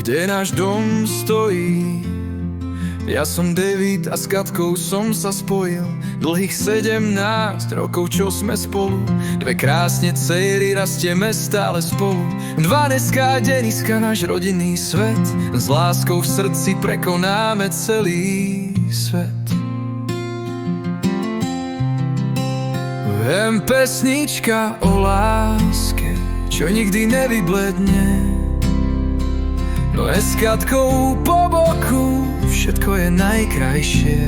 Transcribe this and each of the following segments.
kde náš dom stojí. Ja som David a s Katkou som sa spojil. Dlhých 17 rokov, čo sme spolu. Dve krásne dcéry, rastieme stále spolu. Vaneska a Deniska, náš rodinný svet. S láskou v srdci prekonáme celý svet. Viem pesnička o láske, čo nikdy nevybledne. No je s Katkou po boku, všetko je najkrajšie.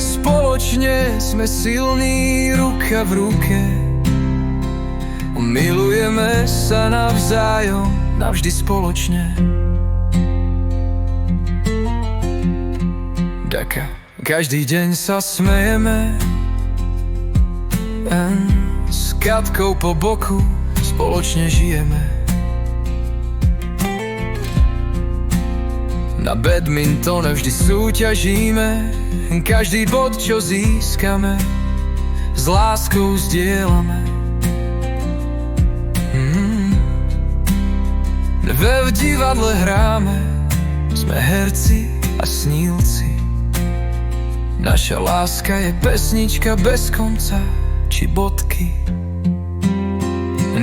Spoločne sme silní, ruka v ruke. Milujeme sa navzájom, navždy spoločne. Daka. Každý deň sa smejeme, s Katkou po boku spoločne žijeme. Na badmintone vždy súťažíme, každý bod, čo získame, s láskou zdieľame. V divadle hráme, sme herci a snílci. Naša láska je pesnička bez konca či bodky.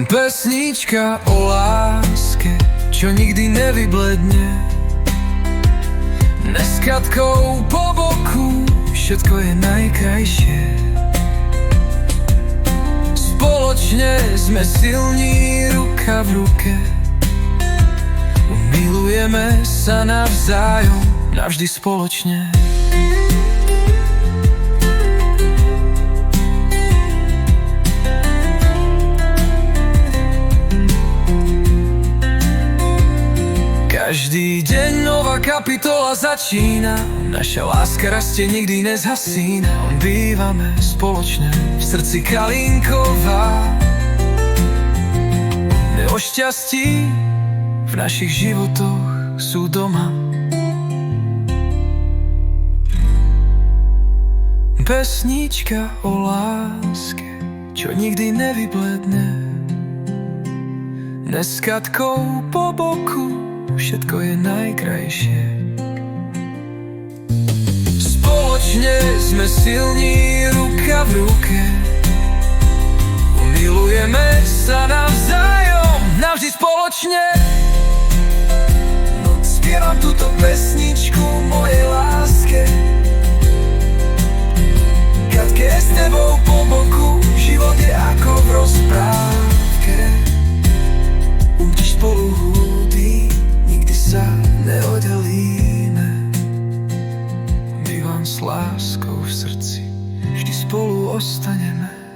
Pesnička o láske, čo nikdy nevybledne. S Katkou po boku, všetko je najkrajšie. Spoločne sme silní, ruka v ruke. Milujeme sa navzájom, navždy spoločne. Každý deň nová kapitola začína, naša láska rastie, nikdy nezhasína. Bývame spoločne v srdci Kalínkova. O šťastí v našich životoch sú doma. Pesnička o láske, čo nikdy nevybledne. S Katkou po boku, všetko je najkrajšie. Spoločne sme silní, ruka v ruke. Milujeme sa navzájom, navždy spoločne. No spievam túto pesničku mojej láske. Katke, s tebou po boku, život je ako v rozprávke. Umtiš spolu húdy, nikdy sa neoddelíme. Bývam s láskou v srdci, vždy spolu ostaneme.